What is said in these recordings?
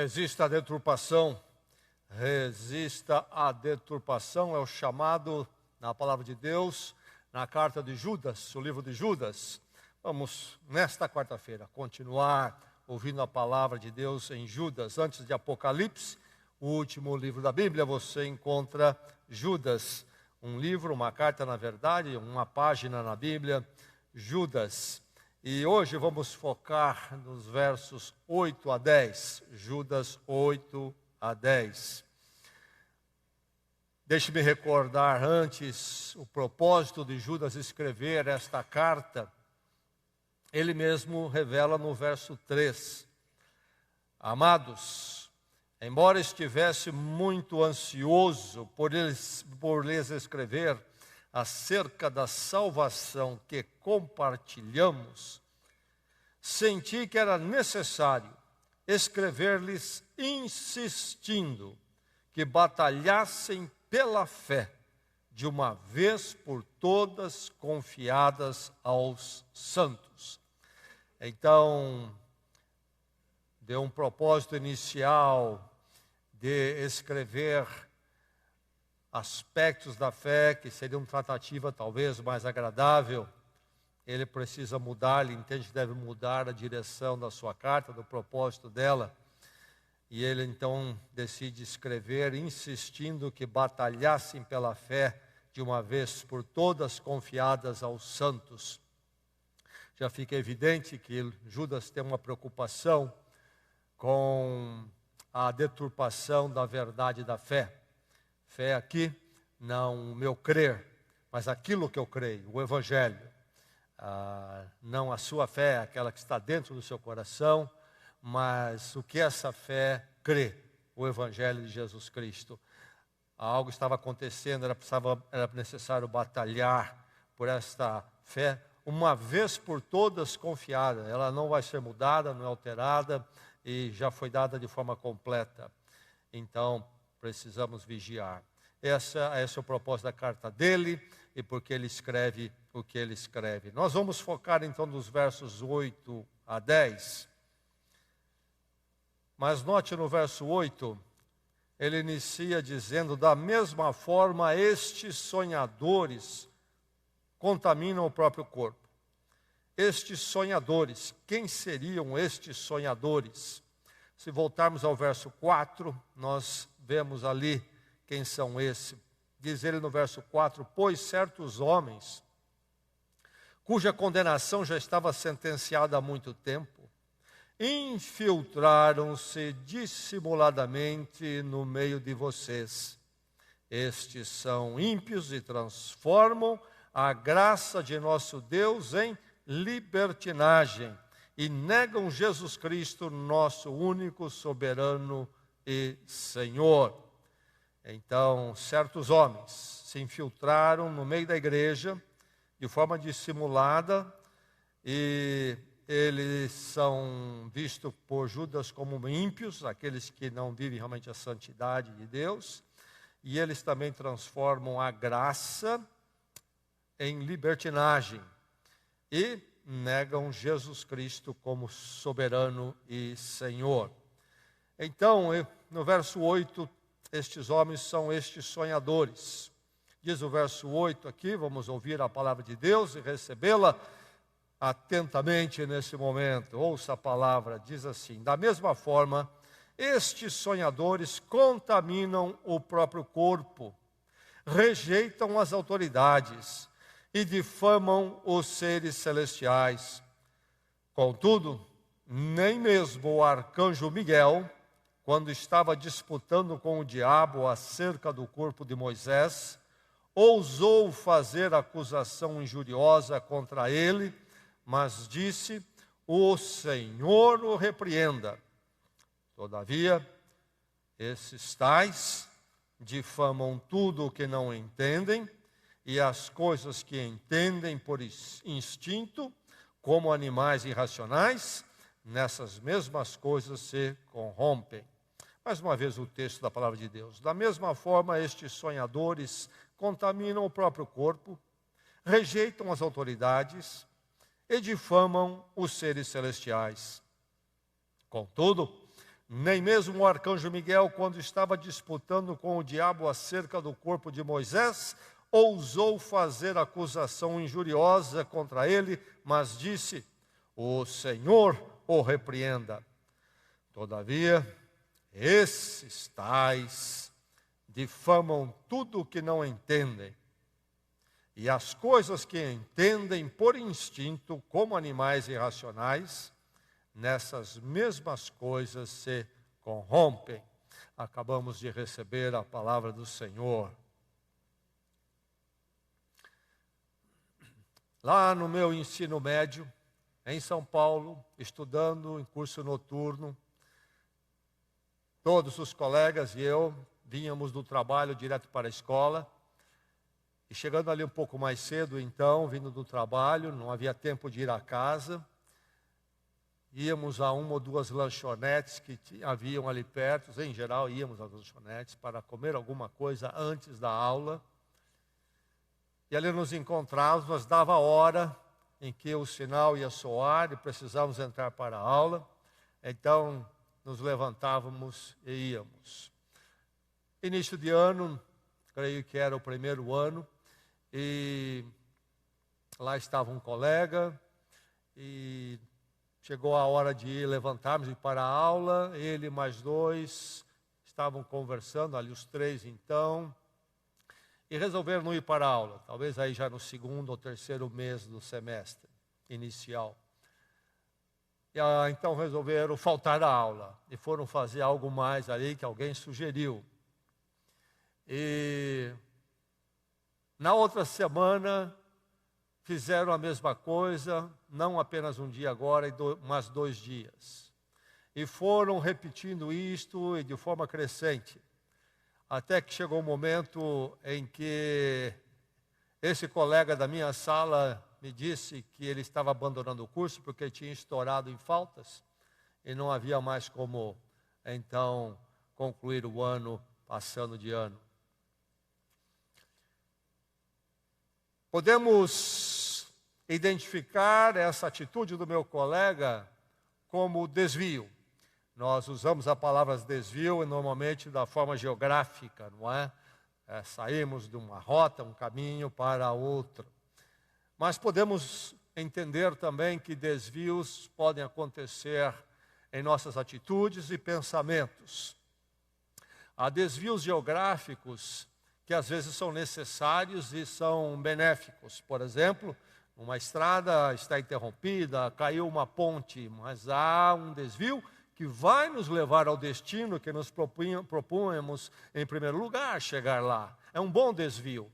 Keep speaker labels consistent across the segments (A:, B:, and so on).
A: Resista à deturpação. Resista à deturpação é o chamado na palavra de Deus, na carta de Judas, o livro de Judas. Vamos, nesta quarta-feira, continuar ouvindo a palavra de Deus em Judas. Antes de Apocalipse, o último livro da Bíblia, você encontra Judas. Um livro, uma carta, na verdade, uma página na Bíblia, Judas. E hoje vamos focar nos versos 8 a 10. Judas 8 a 10. Deixe-me recordar antes o propósito de Judas escrever esta carta. Ele mesmo revela no verso 3. Amados, embora estivesse muito ansioso por lhes escrever acerca da salvação que compartilhamos, senti que era necessário escrever-lhes insistindo que batalhassem pela fé, de uma vez por todas confiadas aos santos. Então, deu um propósito inicial de escrever aspectos da fé que seria uma tratativa talvez mais agradável. Ele precisa mudar, ele entende que deve mudar a direção da sua carta, do propósito dela. E ele então decide escrever, insistindo que batalhassem pela fé, de uma vez por todas confiadas aos santos. Já fica evidente que Judas tem uma preocupação com a deturpação da verdade da fé. Fé aqui, não o meu crer, mas aquilo que eu creio, o Evangelho. Não a sua fé, aquela que está dentro do seu coração, mas o que essa fé crê, o Evangelho de Jesus Cristo. Algo estava acontecendo, era necessário batalhar por esta fé, uma vez por todas confiada. Ela não vai ser mudada, não é alterada, e já foi dada de forma completa. Então, precisamos vigiar. Esse é o propósito da carta dele e porque ele escreve o que ele escreve. Nós vamos focar então nos versos 8 a 10. Mas note no verso 8, ele inicia dizendo: da mesma forma estes sonhadores contaminam o próprio corpo. Estes sonhadores, quem seriam estes sonhadores? Se voltarmos ao verso 4, nós vemos ali quem são esses. Diz ele no verso 4: pois certos homens, cuja condenação já estava sentenciada há muito tempo, infiltraram-se dissimuladamente no meio de vocês. Estes são ímpios e transformam a graça de nosso Deus em libertinagem e negam Jesus Cristo, nosso único soberano e Senhor. Então, certos homens se infiltraram no meio da igreja de forma dissimulada e eles são vistos por Judas como ímpios, aqueles que não vivem realmente a santidade de Deus, e eles também transformam a graça em libertinagem e negam Jesus Cristo como soberano e Senhor. Então, no verso 8, estes homens são estes sonhadores. Diz o verso 8 aqui, vamos ouvir a palavra de Deus e recebê-la atentamente nesse momento. Ouça a palavra, diz assim: da mesma forma, estes sonhadores contaminam o próprio corpo, rejeitam as autoridades e difamam os seres celestiais. Contudo, nem mesmo o arcanjo Miguel, quando estava disputando com o diabo acerca do corpo de Moisés, ousou fazer acusação injuriosa contra ele, mas disse: o Senhor o repreenda. Todavia, esses tais difamam tudo o que não entendem, e as coisas que entendem por instinto, como animais irracionais, nessas mesmas coisas se corrompem. Mais uma vez o texto da palavra de Deus. Da mesma forma, estes sonhadores contaminam o próprio corpo, rejeitam as autoridades e difamam os seres celestiais. Contudo, Nem mesmo o arcanjo Miguel, quando estava disputando com o diabo acerca do corpo de Moisés, ousou fazer acusação injuriosa contra ele, mas disse: o Senhor o repreenda. Todavia, esses tais difamam tudo o que não entendem, e as coisas que entendem por instinto, como animais irracionais, nessas mesmas coisas se corrompem. Acabamos de receber a palavra do Senhor. Lá no meu ensino médio, em São Paulo, estudando em curso noturno, todos os colegas e eu vínhamos do trabalho direto para a escola. E chegando ali um pouco mais cedo, então, vindo do trabalho, não havia tempo de ir à casa. Íamos a uma ou duas lanchonetes que haviam ali perto. Em geral, íamos às lanchonetes para comer alguma coisa antes da aula. E ali nos encontrávamos, mas dava a hora em que o sinal ia soar e precisávamos entrar para a aula. Então, nos levantávamos e íamos. Início de ano, creio que era o primeiro ano, e lá estava um colega, e chegou a hora de levantarmos e ir para a aula. Ele mais dois estavam conversando, ali os três então, e resolveram não ir para a aula, talvez aí já no segundo ou terceiro mês do semestre inicial. E então resolveram faltar à aula, e foram fazer algo mais ali que alguém sugeriu. E na outra semana fizeram a mesma coisa, não apenas um dia agora, mas 2 dias. E foram repetindo isto e de forma crescente. Até que chegou um momento em que esse colega da minha sala me disse que ele estava abandonando o curso porque tinha estourado em faltas e não havia mais como, então, concluir o ano passando de ano. Podemos identificar essa atitude do meu colega como desvio. Nós usamos a palavra desvio normalmente da forma geográfica, não é? Saímos de uma rota, um caminho para outro. Mas podemos entender também que desvios podem acontecer em nossas atitudes e pensamentos. Há desvios geográficos que às vezes são necessários e são benéficos. Por exemplo, uma estrada está interrompida, caiu uma ponte, mas há um desvio que vai nos levar ao destino que nos propunhamos, em primeiro lugar, chegar lá. É um bom desvio.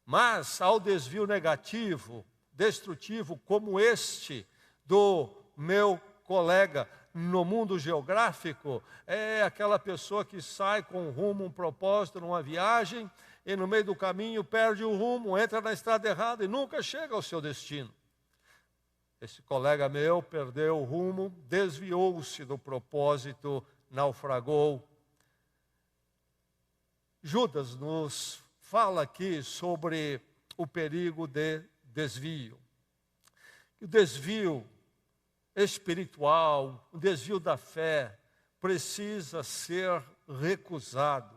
A: Mas há o desvio negativo, destrutivo, como este do meu colega no mundo geográfico. É aquela pessoa que sai com um rumo, um propósito numa viagem, e no meio do caminho perde o rumo, entra na estrada errada e nunca chega ao seu destino. Esse colega meu perdeu o rumo, desviou-se do propósito, naufragou. Judas nos fala aqui sobre o perigo de desvio. O desvio espiritual, o desvio da fé, precisa ser recusado.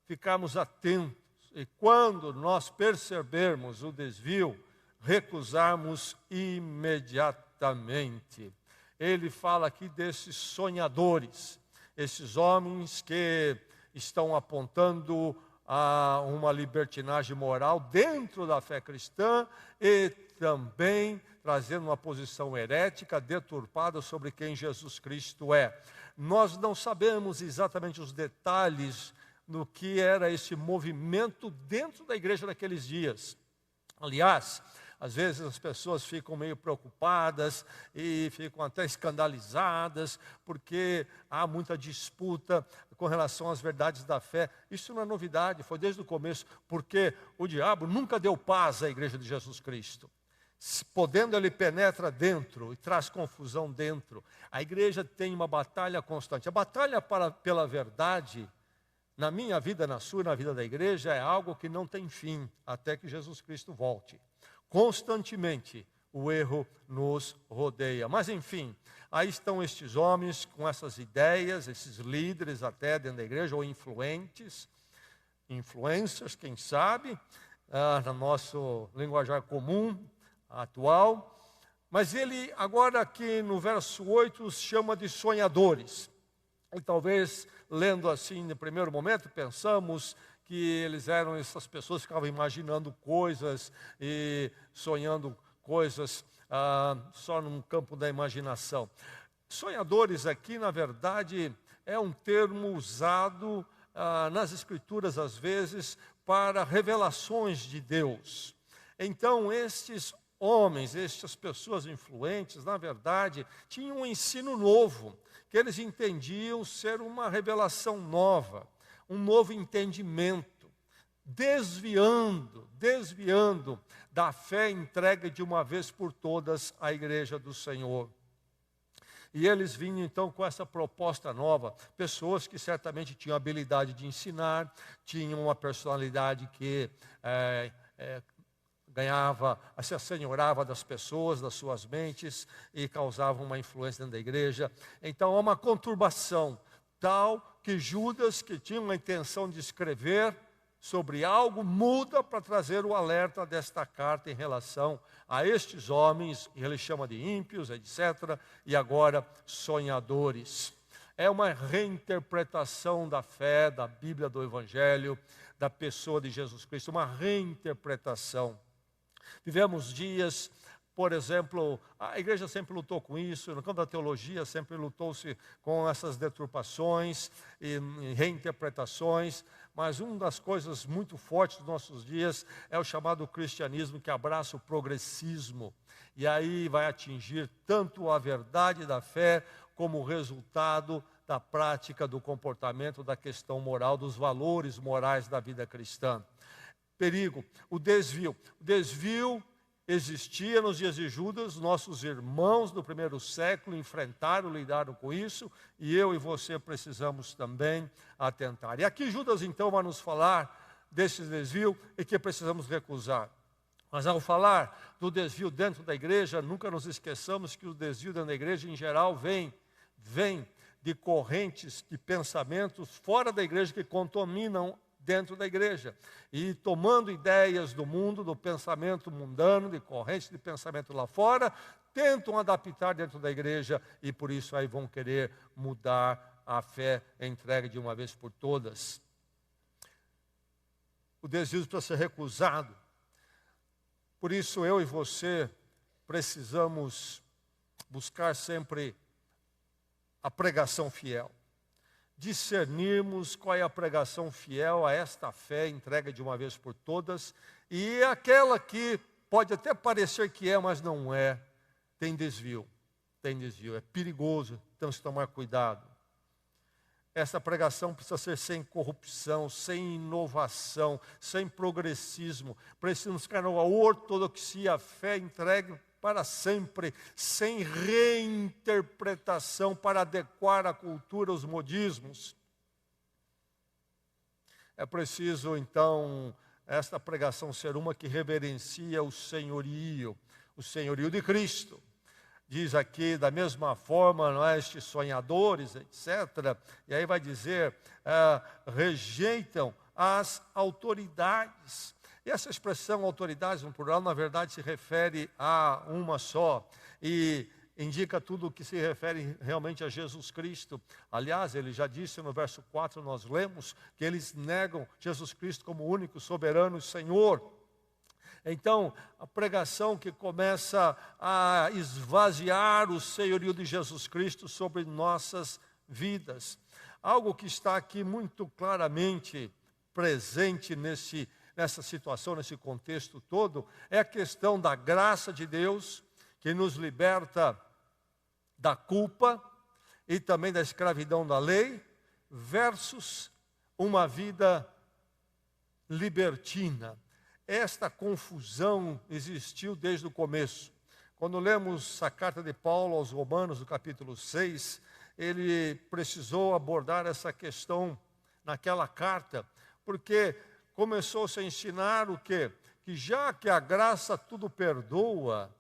A: Ficarmos atentos e quando nós percebermos o desvio, recusarmos imediatamente. Ele fala aqui desses sonhadores, esses homens que estão apontando a uma libertinagem moral dentro da fé cristã e também trazendo uma posição herética, deturpada sobre quem Jesus Cristo é. Nós não sabemos exatamente os detalhes do que era esse movimento dentro da igreja naqueles dias. Aliás, às vezes as pessoas ficam meio preocupadas e ficam até escandalizadas porque há muita disputa com relação às verdades da fé. Isso não é novidade, foi desde o começo, porque o diabo nunca deu paz à igreja de Jesus Cristo. Podendo, ele penetra dentro e traz confusão dentro. A igreja tem uma batalha constante. A batalha pela verdade, na minha vida, na sua e na vida da igreja, é algo que não tem fim, até que Jesus Cristo volte. Constantemente, o erro nos rodeia. Mas enfim, aí estão estes homens com essas ideias, esses líderes até dentro da igreja, ou influencers, quem sabe, no nosso linguajar comum, atual. Mas ele agora aqui no verso 8 os chama de sonhadores. E talvez, lendo assim no primeiro momento, pensamos que eles eram essas pessoas que ficavam imaginando coisas e sonhando coisas só no campo da imaginação. Sonhadores aqui, na verdade, é um termo usado nas Escrituras, às vezes, para revelações de Deus. Então, estes homens, estas pessoas influentes, na verdade, tinham um ensino novo, que eles entendiam ser uma revelação nova, um novo entendimento, desviando da fé entregue de uma vez por todas à igreja do Senhor. E eles vinham então com essa proposta nova, pessoas que certamente tinham habilidade de ensinar, tinham uma personalidade que se assenhorava das pessoas, das suas mentes e causava uma influência dentro da igreja. Então há uma conturbação tal que Judas, que tinha uma intenção de escrever sobre algo, muda para trazer o alerta desta carta em relação a estes homens, e ele chama de ímpios, etc., e agora sonhadores. É uma reinterpretação da fé, da Bíblia, do Evangelho, da pessoa de Jesus Cristo, uma reinterpretação. Vivemos dias, por exemplo, a igreja sempre lutou com isso, no campo da teologia sempre lutou-se com essas deturpações e reinterpretações, mas uma das coisas muito fortes dos nossos dias é o chamado cristianismo, que abraça o progressismo, e aí vai atingir tanto a verdade da fé, como o resultado da prática, do comportamento, da questão moral, dos valores morais da vida cristã. Perigo, o desvio. O desvio existia nos dias de Judas, nossos irmãos do primeiro século enfrentaram, lidaram com isso, e eu e você precisamos também atentar. E aqui Judas então vai nos falar desse desvio e que precisamos recusar. Mas ao falar do desvio dentro da igreja, nunca nos esqueçamos que o desvio dentro da igreja em geral vem de correntes de pensamentos fora da igreja que contaminam dentro da igreja, e tomando ideias do mundo, do pensamento mundano, de correntes de pensamento lá fora, tentam adaptar dentro da igreja, e por isso aí vão querer mudar a fé entregue de uma vez por todas. O desvio precisa ser recusado. Por isso eu e você precisamos buscar sempre a pregação fiel. Discernirmos qual é a pregação fiel a esta fé entregue de uma vez por todas, e aquela que pode até parecer que é, mas não é, tem desvio, é perigoso, temos que tomar cuidado. Essa pregação precisa ser sem corrupção, sem inovação, sem progressismo, precisamos ficar na ortodoxia, a fé entregue para sempre, sem reinterpretação para adequar a cultura aos modismos. É preciso, então, esta pregação ser uma que reverencia o senhorio de Cristo. Diz aqui, da mesma forma, não é, estes sonhadores, etc., e aí vai dizer, rejeitam as autoridades. E essa expressão autoridades no plural, na verdade, se refere a uma só, e indica tudo o que se refere realmente a Jesus Cristo. Aliás, ele já disse no verso 4, nós lemos, que eles negam Jesus Cristo como único, soberano Senhor. Então, a pregação que começa a esvaziar o senhorio de Jesus Cristo sobre nossas vidas. Algo que está aqui muito claramente presente nessa situação, nesse contexto todo, é a questão da graça de Deus, que nos liberta da culpa e também da escravidão da lei, versus uma vida libertina. Esta confusão existiu desde o começo. Quando lemos a carta de Paulo aos Romanos, no capítulo 6, ele precisou abordar essa questão naquela carta, porque começou-se a ensinar o quê? Que já que a graça tudo perdoa,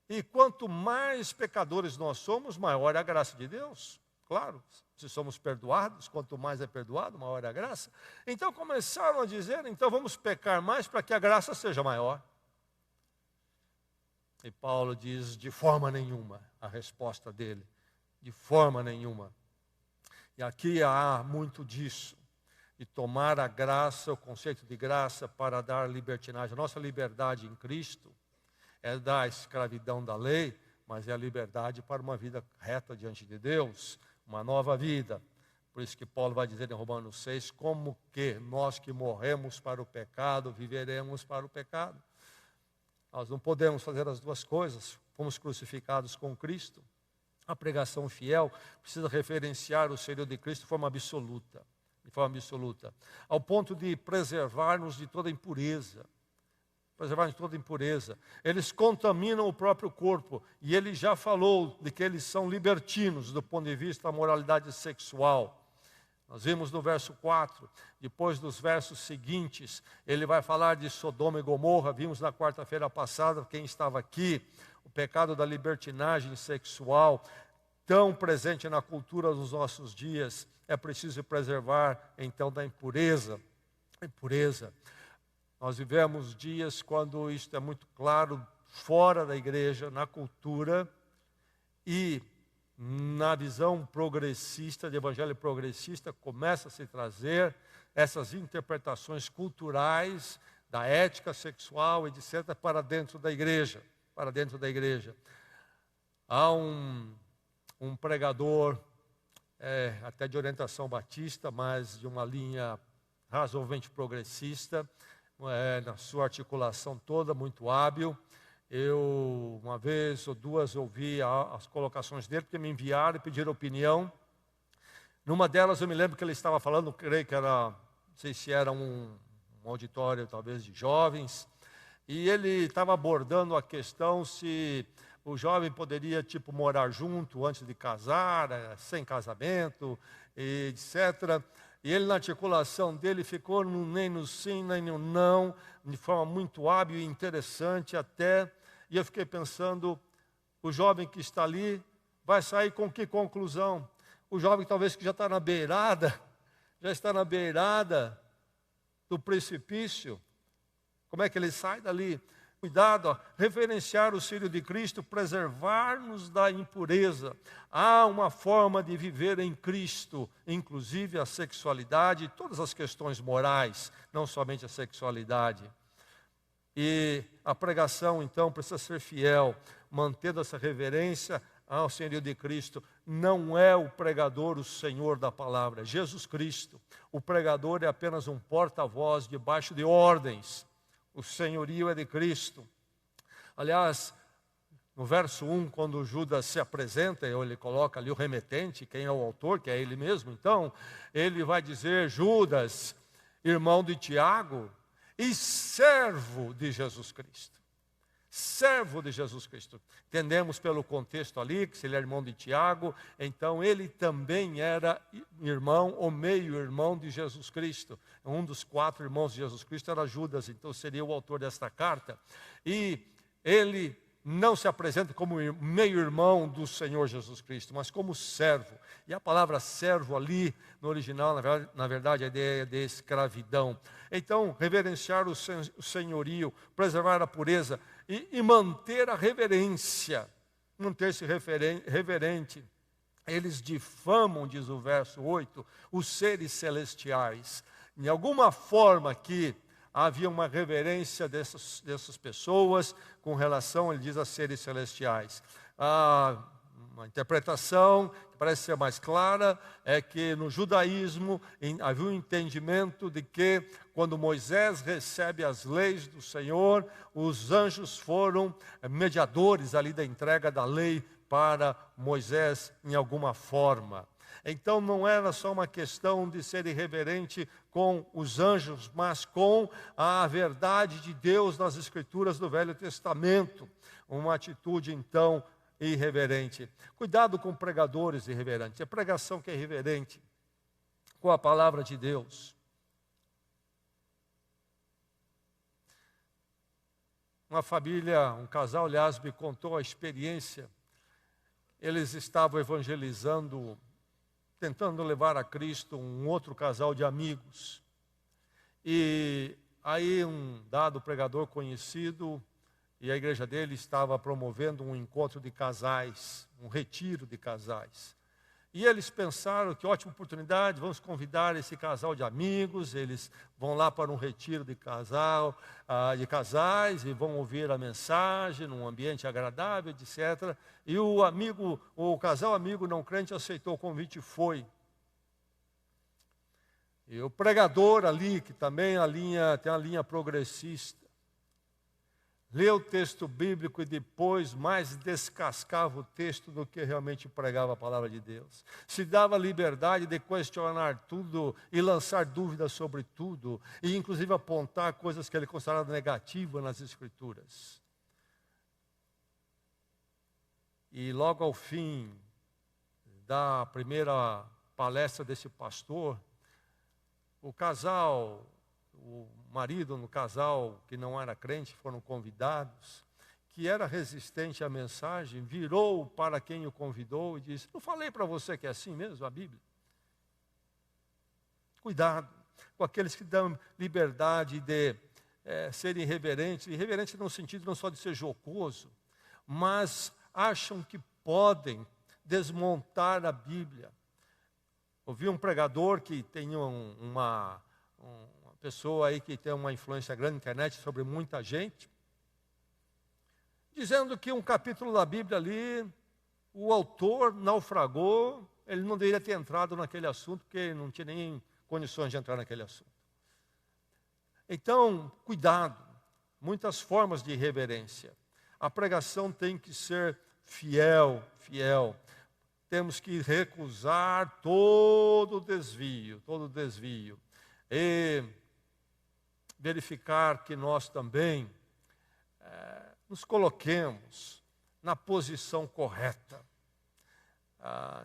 A: E quanto mais pecadores nós somos, maior é a graça de Deus. Claro, se somos perdoados, quanto mais é perdoado, maior é a graça. Então começaram a dizer, então vamos pecar mais para que a graça seja maior. E Paulo diz, de forma nenhuma, a resposta dele, de forma nenhuma. E aqui há muito disso, de tomar a graça, o conceito de graça, para dar libertinagem. A nossa liberdade em Cristo é da escravidão da lei, mas é a liberdade para uma vida reta diante de Deus, uma nova vida. Por isso que Paulo vai dizer em Romanos 6, como que nós que morremos para o pecado, viveremos para o pecado. Nós não podemos fazer as duas coisas, fomos crucificados com Cristo. A pregação fiel precisa referenciar o Senhor de Cristo de forma absoluta, ao ponto de preservar-nos de toda impureza. Preservar-nos de toda impureza. Eles contaminam o próprio corpo, e ele já falou de que eles são libertinos do ponto de vista da moralidade sexual. Nós vimos no verso 4, depois dos versos seguintes, ele vai falar de Sodoma e Gomorra, vimos na quarta-feira passada, quem estava aqui, o pecado da libertinagem sexual, tão presente na cultura dos nossos dias, é preciso preservar então da impureza. Nós vivemos dias quando isto é muito claro, fora da igreja, na cultura, e na visão progressista, de evangelho progressista, começa a se trazer essas interpretações culturais da ética sexual, etc., para dentro da igreja. Há um pregador, até de orientação batista, mas de uma linha razoavelmente progressista, na sua articulação toda, muito hábil. Eu, uma vez ou duas, ouvi as colocações dele, porque me enviaram e pediram opinião. Numa delas, eu me lembro que ele estava falando, creio que era, não sei se era um auditório, talvez, de jovens, e ele estava abordando a questão se o jovem poderia, morar junto antes de casar, sem casamento, etc. E ele, na articulação dele, ficou nem no sim, nem no não, de forma muito hábil e interessante até. E eu fiquei pensando, o jovem que está ali vai sair com que conclusão? O jovem talvez que já está na beirada do precipício, como é que ele sai dali? Cuidado, reverenciar o Filho de Cristo, preservar-nos da impureza. Há uma forma de viver em Cristo, inclusive a sexualidade, todas as questões morais, não somente a sexualidade. E a pregação, então, precisa ser fiel, mantendo essa reverência ao Senhor de Cristo. Não é o pregador o Senhor da palavra, é Jesus Cristo. O pregador é apenas um porta-voz debaixo de ordens. O senhorio é de Cristo. Aliás, no verso 1, quando Judas se apresenta, ele coloca ali o remetente, quem é o autor, que é ele mesmo. Então, ele vai dizer, Judas, irmão de Tiago e servo de Jesus Cristo. Servo de Jesus Cristo. Entendemos pelo contexto ali, que se ele é irmão de Tiago, então ele também era irmão ou meio-irmão de Jesus Cristo. Um dos 4 irmãos de Jesus Cristo era Judas, então seria o autor desta carta. E ele não se apresenta como meio-irmão do Senhor Jesus Cristo, mas como servo. E a palavra servo ali, no original, na verdade, a ideia é de escravidão. Então, reverenciar o senhorio, preservar a pureza e manter a reverência, manter-se reverente. Eles difamam, diz o verso 8, os seres celestiais. De alguma forma que havia uma reverência dessas pessoas com relação, ele diz, a seres celestiais. Uma interpretação que parece ser mais clara é que no judaísmo havia um entendimento de que quando Moisés recebe as leis do Senhor, os anjos foram mediadores ali da entrega da lei para Moisés em alguma forma. Então não era só uma questão de ser irreverente com os anjos, mas com a verdade de Deus nas Escrituras do Velho Testamento. Uma atitude, então, irreverente. Cuidado com pregadores irreverentes. É pregação que é irreverente com a palavra de Deus. uma família, um casal, aliás, me contou a experiência. Eles estavam evangelizando, tentando levar a Cristo um outro casal de amigos. E aí um dado pregador conhecido, e a igreja dele estava promovendo um encontro de casais, um retiro de casais. E eles pensaram que ótima oportunidade, vamos convidar esse casal de amigos, eles vão lá para um retiro de casais e vão ouvir a mensagem num ambiente agradável, etc. E o casal amigo não crente aceitou o convite e foi. E o pregador ali, que também tem a linha progressista, leu o texto bíblico e depois mais descascava o texto do que realmente pregava a palavra de Deus. Se dava liberdade de questionar tudo e lançar dúvidas sobre tudo, e inclusive apontar coisas que ele considerava negativas nas Escrituras. E logo ao fim da primeira palestra desse pastor, o casal, o marido no casal que não era crente, foram convidados, que era resistente à mensagem, virou para quem o convidou e disse: não falei para você que é assim mesmo a Bíblia? Cuidado com aqueles que dão liberdade de serem irreverentes no sentido não só de ser jocoso, mas acham que podem desmontar a Bíblia. Ouvi um pregador que tem uma pessoa aí que tem uma influência grande na internet sobre muita gente, dizendo que um capítulo da Bíblia ali, o autor naufragou, ele não deveria ter entrado naquele assunto, porque ele não tinha nem condições de entrar naquele assunto. Então, cuidado, muitas formas de irreverência. A pregação tem que ser fiel. Temos que recusar todo desvio. E verificar que nós também nos coloquemos na posição correta,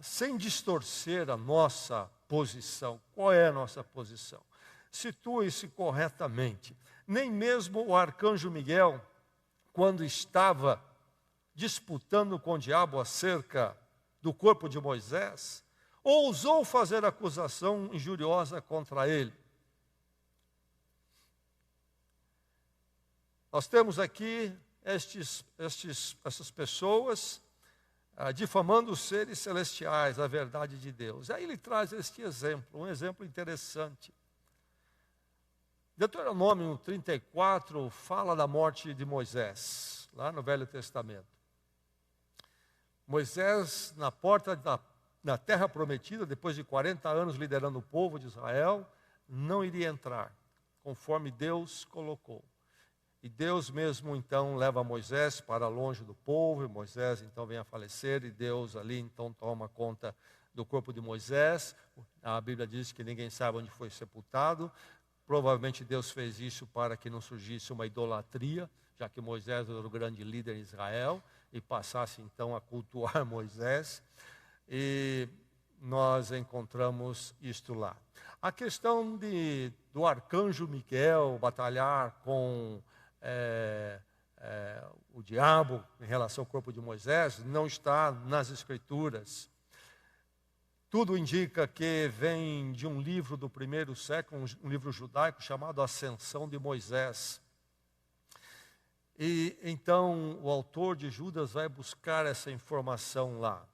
A: sem distorcer a nossa posição. Qual é a nossa posição? Situe-se corretamente. Nem mesmo o arcanjo Miguel, quando estava disputando com o diabo acerca do corpo de Moisés, ousou fazer acusação injuriosa contra ele. Nós temos aqui essas pessoas difamando os seres celestiais, a verdade de Deus. Aí ele traz este exemplo, um exemplo interessante. Deuteronômio 34 fala da morte de Moisés, lá no Velho Testamento. Moisés, na porta da terra prometida, depois de 40 anos liderando o povo de Israel, não iria entrar, conforme Deus colocou. E Deus mesmo, então, leva Moisés para longe do povo, e Moisés, então, vem a falecer, e Deus ali, então, toma conta do corpo de Moisés. A Bíblia diz que ninguém sabe onde foi sepultado. Provavelmente Deus fez isso para que não surgisse uma idolatria, já que Moisés era o grande líder em Israel, e passasse, então, a cultuar Moisés. E nós encontramos isto lá. A questão do arcanjo Miguel batalhar com o diabo em relação ao corpo de Moisés não está nas Escrituras. Tudo indica que vem de um livro do primeiro século, um livro judaico chamado Ascensão de Moisés. E então o autor de Judas vai buscar essa informação lá.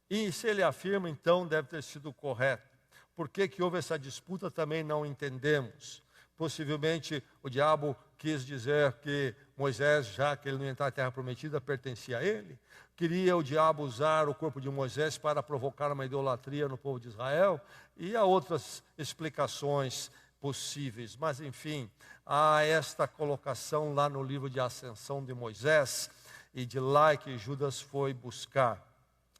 A: E se ele afirma, então deve ter sido correto. Por que houve essa disputa também não entendemos. Possivelmente o diabo quis dizer que Moisés, já que ele não ia entrar na terra prometida, pertencia a ele. Queria o diabo usar o corpo de Moisés para provocar uma idolatria no povo de Israel. E há outras explicações possíveis. Mas, enfim, há esta colocação lá no livro de Ascensão de Moisés. E de lá que Judas foi buscar.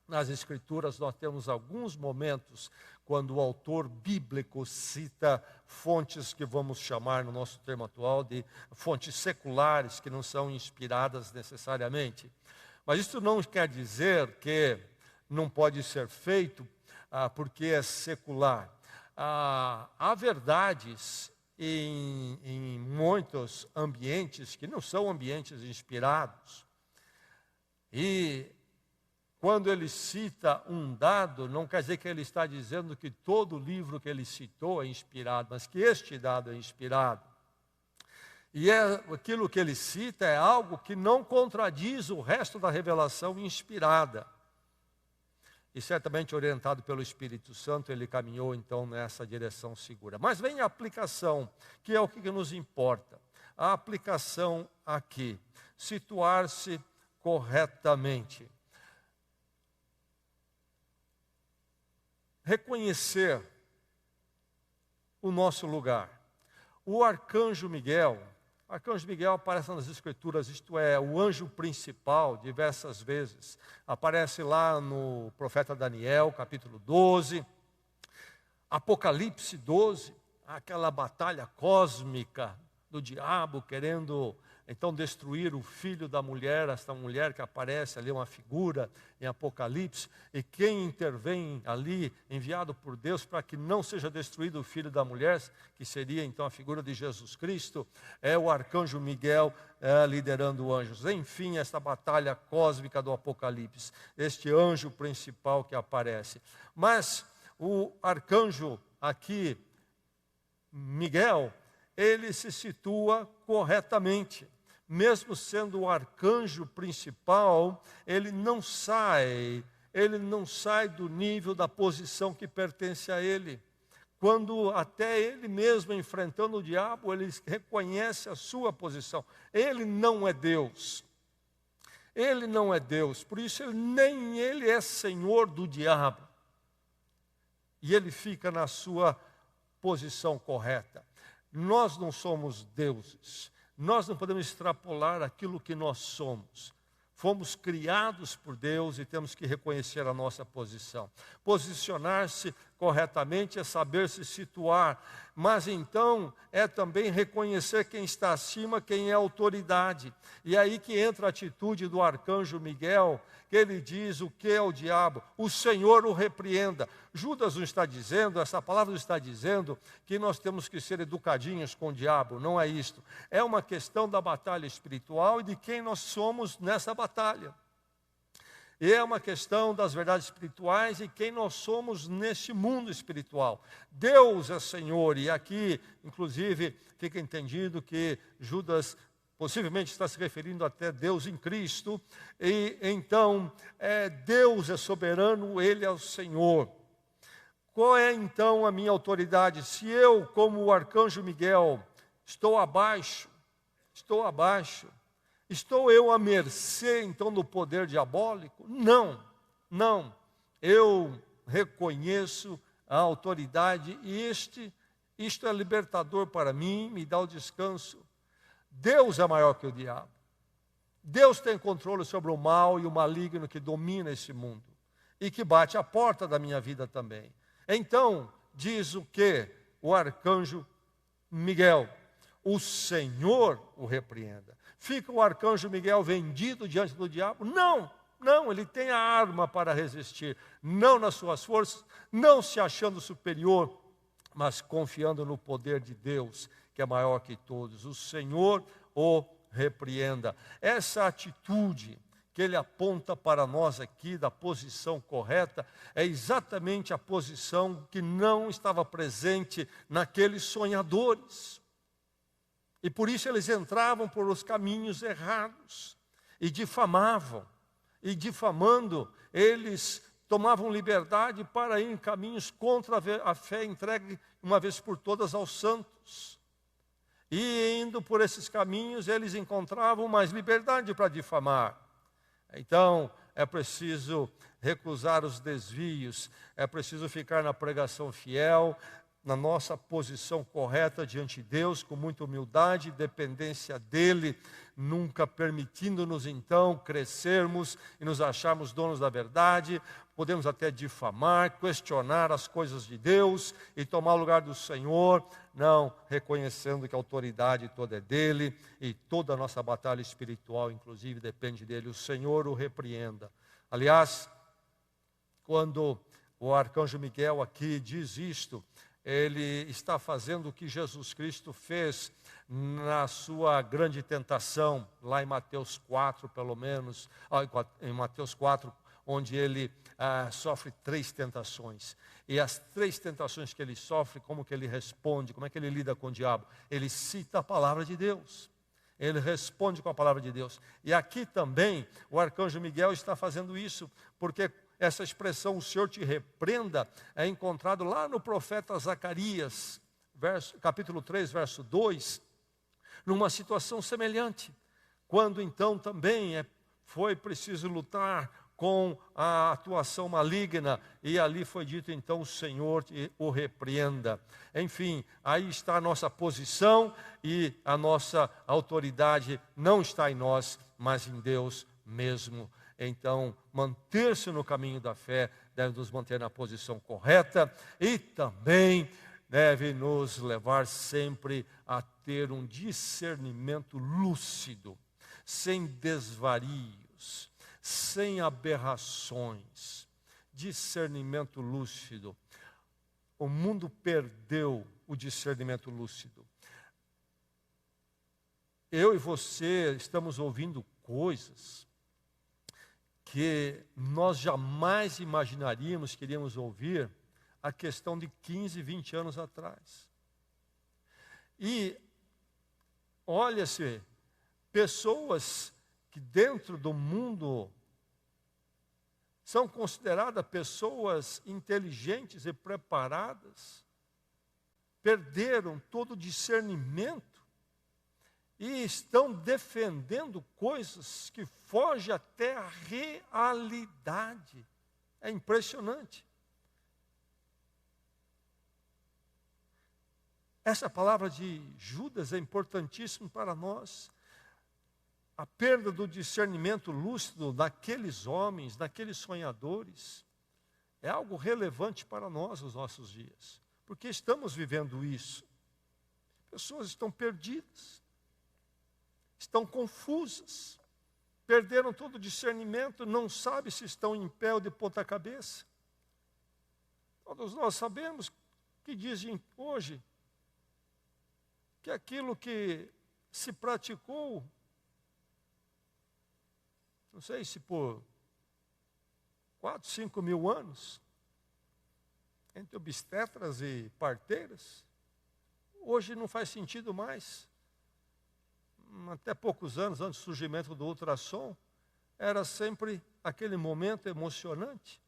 A: Nas Escrituras nós temos alguns momentos quando o autor bíblico cita fontes que vamos chamar no nosso termo atual de fontes seculares, que não são inspiradas necessariamente. Mas isso não quer dizer que não pode ser feito porque é secular. Há verdades em muitos ambientes que não são ambientes inspirados. E quando ele cita um dado, não quer dizer que ele está dizendo que todo livro que ele citou é inspirado, mas que este dado é inspirado. E aquilo que ele cita é algo que não contradiz o resto da revelação inspirada. E certamente orientado pelo Espírito Santo, ele caminhou então nessa direção segura. Mas vem a aplicação, que é o que nos importa. A aplicação aqui, situar-se corretamente. Reconhecer o nosso lugar. O arcanjo Miguel aparece nas Escrituras, isto é, o anjo principal, diversas vezes. Aparece lá no profeta Daniel, capítulo 12, Apocalipse 12, aquela batalha cósmica do diabo querendo então destruir o filho da mulher, esta mulher que aparece ali, uma figura em Apocalipse, e quem intervém ali, enviado por Deus para que não seja destruído o filho da mulher, que seria então a figura de Jesus Cristo, é o arcanjo Miguel liderando anjos. Enfim, esta batalha cósmica do Apocalipse, este anjo principal que aparece. Mas o arcanjo aqui, Miguel, ele se situa corretamente. Mesmo sendo o arcanjo principal, ele não sai do nível da posição que pertence a ele. Quando até ele mesmo enfrentando o diabo, ele reconhece a sua posição. Ele não é Deus. Ele não é Deus, por isso nem ele é senhor do diabo. E ele fica na sua posição correta. Nós não somos deuses. Nós não podemos extrapolar aquilo que nós somos. Fomos criados por Deus e temos que reconhecer a nossa posição. Posicionar-se corretamente é saber se situar, mas então é também reconhecer quem está acima, quem é autoridade. E é aí que entra a atitude do arcanjo Miguel, que ele diz o que é o diabo? O Senhor o repreenda. Judas não está dizendo, essa palavra não está dizendo que nós temos que ser educadinhos com o diabo, não é isto. É uma questão da batalha espiritual e de quem nós somos nessa batalha. E é uma questão das verdades espirituais e quem nós somos neste mundo espiritual. Deus é Senhor, e aqui, inclusive, fica entendido que Judas possivelmente está se referindo até Deus em Cristo, e então, Deus é soberano, Ele é o Senhor. Qual é então a minha autoridade? Se eu, como o arcanjo Miguel, estou abaixo, estou eu à mercê então do poder diabólico? Não. Eu reconheço a autoridade e isto é libertador para mim, me dá o descanso. Deus é maior que o diabo. Deus tem controle sobre o mal e o maligno que domina esse mundo e que bate a porta da minha vida também. Então, diz o que? O arcanjo Miguel: o Senhor o repreenda. Fica o arcanjo Miguel vendido diante do diabo? Não, ele tem a arma para resistir, não nas suas forças, não se achando superior, mas confiando no poder de Deus, que é maior que todos. O Senhor o repreenda. Essa atitude que ele aponta para nós aqui, da posição correta, é exatamente a posição que não estava presente naqueles sonhadores. E por isso eles entravam por os caminhos errados e difamavam. E difamando, eles tomavam liberdade para ir em caminhos contra a fé entregue uma vez por todas aos santos. E indo por esses caminhos, eles encontravam mais liberdade para difamar. Então, é preciso recusar os desvios, é preciso ficar na pregação fiel, na nossa posição correta diante de Deus, com muita humildade e dependência dEle, nunca permitindo-nos então crescermos e nos acharmos donos da verdade. Podemos até difamar, questionar as coisas de Deus e tomar o lugar do Senhor, não, reconhecendo que a autoridade toda é dEle e toda a nossa batalha espiritual, inclusive, depende dEle. O Senhor o repreenda. Aliás, quando o arcanjo Miguel aqui diz isto, ele está fazendo o que Jesus Cristo fez na sua grande tentação, lá em Mateus 4, pelo menos, em Mateus 4, onde ele sofre 3 tentações. E as 3 tentações que ele sofre, como que ele responde, como é que ele lida com o diabo? Ele cita a palavra de Deus. Ele responde com a palavra de Deus. E aqui também o arcanjo Miguel está fazendo isso, porque essa expressão, o Senhor te repreenda, é encontrado lá no profeta Zacarias, capítulo 3, verso 2, numa situação semelhante, quando então também foi preciso lutar com a atuação maligna, e ali foi dito então, o Senhor o repreenda. Enfim, aí está a nossa posição, e a nossa autoridade não está em nós, mas em Deus mesmo. Então, manter-se no caminho da fé deve nos manter na posição correta, e também deve nos levar sempre a ter um discernimento lúcido, sem desvarios, sem aberrações. Discernimento lúcido. O mundo perdeu o discernimento lúcido. Eu e você estamos ouvindo coisas que nós jamais imaginaríamos que iríamos ouvir a questão de 15, 20 anos atrás. E olha-se, pessoas que dentro do mundo são consideradas pessoas inteligentes e preparadas, perderam todo o discernimento e estão defendendo coisas que fogem até a realidade. É impressionante. Essa palavra de Judas é importantíssima para nós. A perda do discernimento lúcido daqueles homens, daqueles sonhadores, é algo relevante para nós nos nossos dias, porque estamos vivendo isso. Pessoas estão perdidas, estão confusas, perderam todo o discernimento, não sabem se estão em pé ou de ponta cabeça. Todos nós sabemos que dizem hoje que aquilo que se praticou, não sei se por 4, 5 mil anos, entre obstetras e parteiras, hoje não faz sentido mais. Até poucos anos, antes do surgimento do ultrassom, era sempre aquele momento emocionante,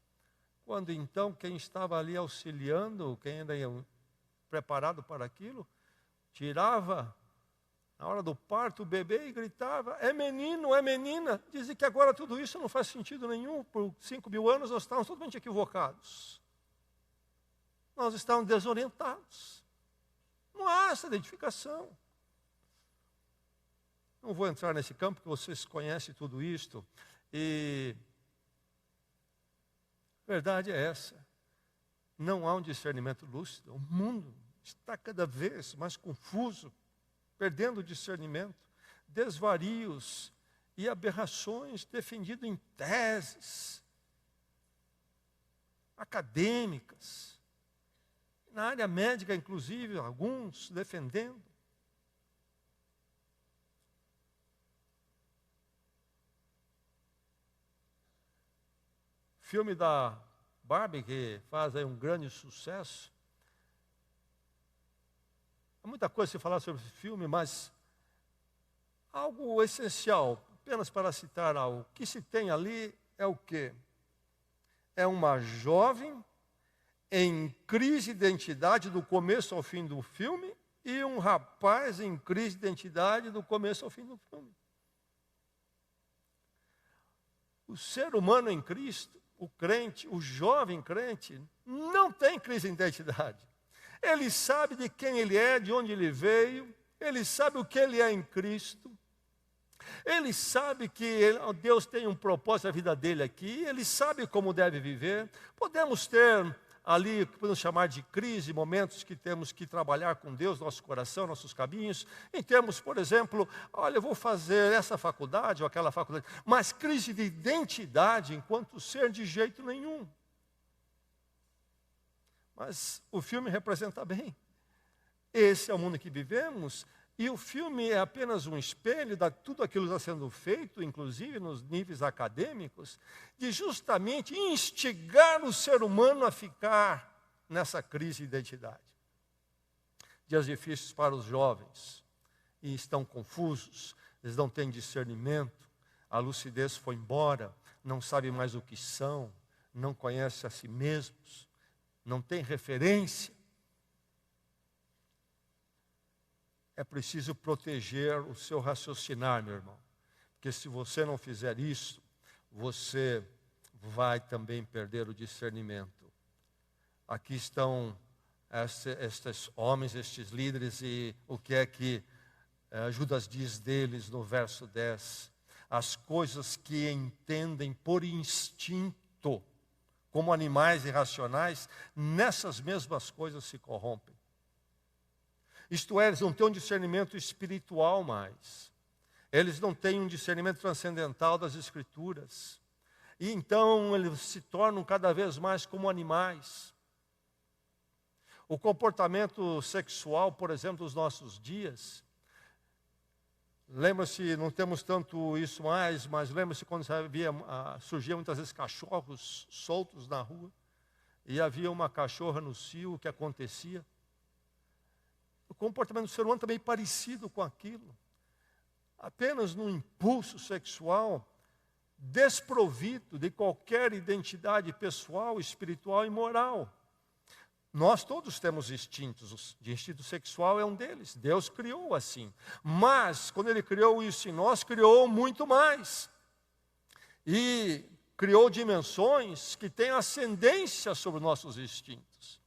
A: quando então quem estava ali auxiliando, quem ainda ia preparado para aquilo, tirava na hora do parto o bebê e gritava, é menino, é menina. Dizem que agora tudo isso não faz sentido nenhum. Por 5 mil anos nós estávamos totalmente equivocados. Nós estávamos desorientados. Não há essa identificação. Não vou entrar nesse campo, porque vocês conhecem tudo isto. E a verdade é essa. Não há um discernimento lúcido. O mundo está cada vez mais confuso, perdendo o discernimento, desvarios e aberrações defendidos em teses acadêmicas, na área médica, inclusive, alguns defendendo. Filme da Barbie, que faz aí um grande sucesso. Há muita coisa a se falar sobre esse filme, mas algo essencial, apenas para citar algo, o que se tem ali é o quê? É uma jovem em crise de identidade do começo ao fim do filme e um rapaz em crise de identidade do começo ao fim do filme. O ser humano em Cristo, o crente, o jovem crente, não tem crise de identidade. Ele sabe de quem ele é, de onde ele veio, ele sabe o que ele é em Cristo, ele sabe que Deus tem um propósito na vida dele aqui, ele sabe como deve viver. Podemos ter ali, que podemos chamar de crise, momentos que temos que trabalhar com Deus, nosso coração, nossos caminhos, em termos, por exemplo, olha, eu vou fazer essa faculdade ou aquela faculdade, mas crise de identidade enquanto ser de jeito nenhum. Mas o filme representa bem. Esse é o mundo que vivemos, e o filme é apenas um espelho de tudo aquilo que está sendo feito, inclusive nos níveis acadêmicos, de justamente instigar o ser humano a ficar nessa crise de identidade. Dias difíceis para os jovens, e estão confusos, eles não têm discernimento, a lucidez foi embora, não sabem mais o que são, não conhecem a si mesmos, não têm referência. É preciso proteger o seu raciocinar, meu irmão. Porque se você não fizer isso, você vai também perder o discernimento. Aqui estão estes homens, estes líderes, e o que é que Judas diz deles no verso 10. As coisas que entendem por instinto, como animais irracionais, nessas mesmas coisas se corrompem. Isto é, eles não têm um discernimento espiritual mais. Eles não têm um discernimento transcendental das Escrituras. E então eles se tornam cada vez mais como animais. O comportamento sexual, por exemplo, dos nossos dias. Lembra-se, não temos tanto isso mais, mas lembra-se quando surgiam muitas vezes cachorros soltos na rua. E havia uma cachorra no cio, o que acontecia? O comportamento do ser humano também é parecido com aquilo. Apenas num impulso sexual, desprovido de qualquer identidade pessoal, espiritual e moral. Nós todos temos instintos, o instinto sexual é um deles. Deus criou assim. Mas, quando Ele criou isso em nós, criou muito mais. E criou dimensões que têm ascendência sobre nossos instintos.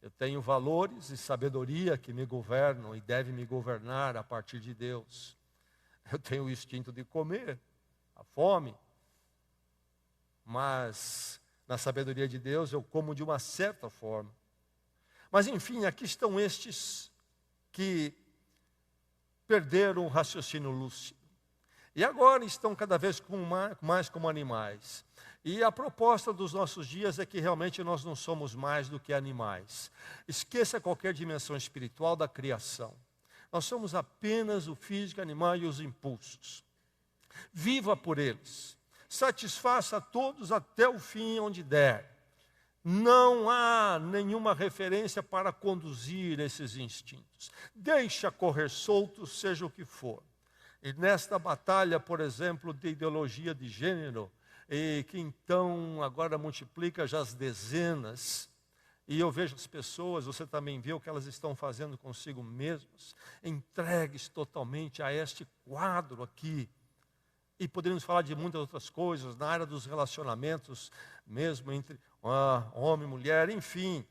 A: Eu tenho valores e sabedoria que me governam e devem me governar a partir de Deus. Eu tenho o instinto de comer, a fome. Mas na sabedoria de Deus eu como de uma certa forma. Mas enfim, aqui estão estes que perderam o raciocínio lúcido. E agora estão cada vez mais como animais. E a proposta dos nossos dias é que realmente nós não somos mais do que animais. Esqueça qualquer dimensão espiritual da criação. Nós somos apenas o físico animal e os impulsos. Viva por eles. Satisfaça a todos até o fim onde der. Não há nenhuma referência para conduzir esses instintos. Deixa correr soltos, seja o que for. E nesta batalha, por exemplo, de ideologia de gênero, e que então agora multiplica já as dezenas, e eu vejo as pessoas, você também vê o que elas estão fazendo consigo mesmas, entregues totalmente a este quadro aqui. E poderíamos falar de muitas outras coisas, na área dos relacionamentos, mesmo entre homem e mulher, enfim.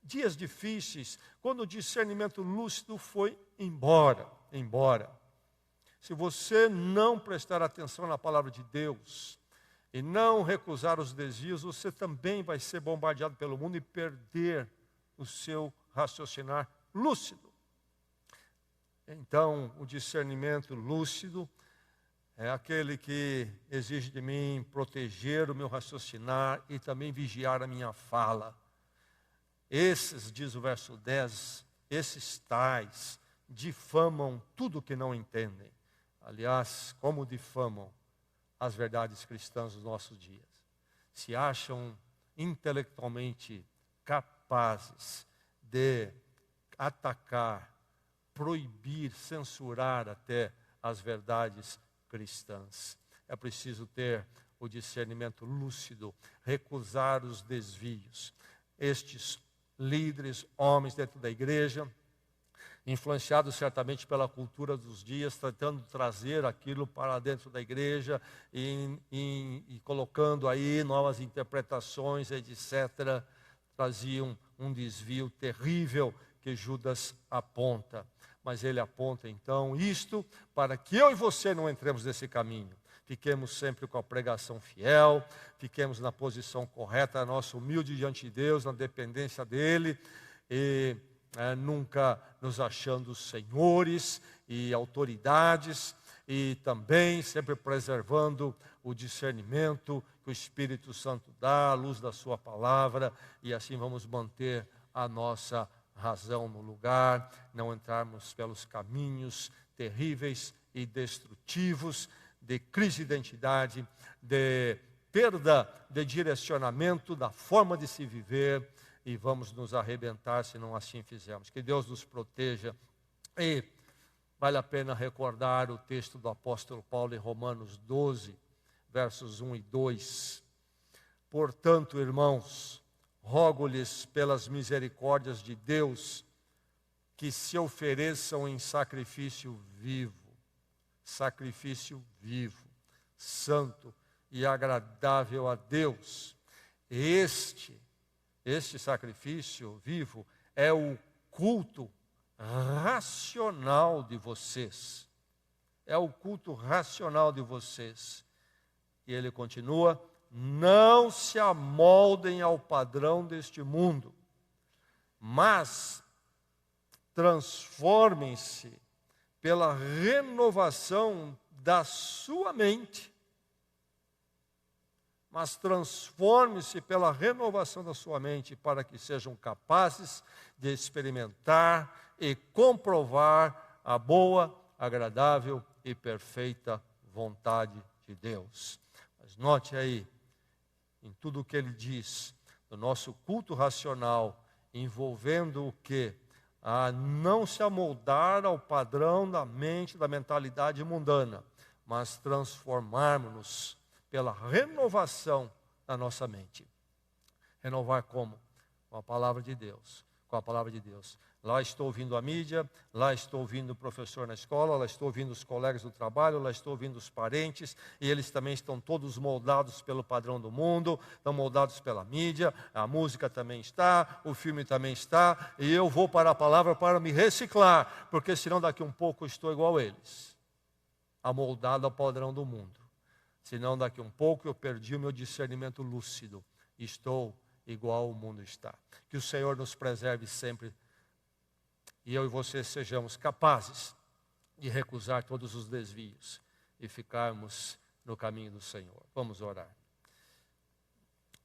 A: Dias difíceis, quando o discernimento lúcido foi embora. Se você não prestar atenção na palavra de Deus, e não recusar os desvios, você também vai ser bombardeado pelo mundo e perder o seu raciocinar lúcido. Então, o discernimento lúcido é aquele que exige de mim proteger o meu raciocinar e também vigiar a minha fala. Esses, diz o verso 10, esses tais difamam tudo que não entendem. Aliás, como difamam as verdades cristãs dos nossos dias. Se acham intelectualmente capazes de atacar, proibir, censurar até as verdades cristãs. É preciso ter o discernimento lúcido, recusar os desvios. Estes líderes, homens dentro da igreja, influenciados certamente pela cultura dos dias, tentando trazer aquilo para dentro da igreja e colocando aí novas interpretações, etc., traziam um desvio terrível que Judas aponta. Mas ele aponta então isto para que eu e você não entremos nesse caminho. Fiquemos sempre com a pregação fiel, fiquemos na posição correta, nossa humilde diante de Deus, na dependência dEle, e nunca nos achando senhores e autoridades, e também sempre preservando o discernimento que o Espírito Santo dá, à luz da sua palavra, e assim vamos manter a nossa razão no lugar, não entrarmos pelos caminhos terríveis e destrutivos de crise de identidade, de perda de direcionamento da forma de se viver, e vamos nos arrebentar se não assim fizermos. Que Deus nos proteja. E vale a pena recordar o texto do apóstolo Paulo em Romanos 12, versos 1 e 2. Portanto, irmãos, rogo-lhes pelas misericórdias de Deus, que se ofereçam em sacrifício vivo, santo e agradável a Deus. Este sacrifício vivo é o culto racional de vocês. É o culto racional de vocês. E ele continua: não se amoldem ao padrão deste mundo, mas transformem-se pela renovação da sua mente. Mas transforme-se pela renovação da sua mente, para que sejam capazes de experimentar e comprovar a boa, agradável e perfeita vontade de Deus. Mas note aí, em tudo o que ele diz, no nosso culto racional, envolvendo o quê? A não se amoldar ao padrão da mente, da mentalidade mundana, mas transformarmos-nos pela renovação da nossa mente. Renovar como? Com a palavra de Deus. Com a palavra de Deus. Lá estou ouvindo a mídia, lá estou ouvindo o professor na escola, lá estou ouvindo os colegas do trabalho, lá estou ouvindo os parentes, e eles também estão todos moldados pelo padrão do mundo, estão moldados pela mídia, a música também está, o filme também está, e eu vou para a palavra para me reciclar, porque senão daqui um pouco eu estou igual a eles, amoldado ao padrão do mundo. Senão daqui um pouco eu perdi o meu discernimento lúcido, e estou igual o mundo está. Que o Senhor nos preserve sempre, e eu e você sejamos capazes de recusar todos os desvios e ficarmos no caminho do Senhor. Vamos orar.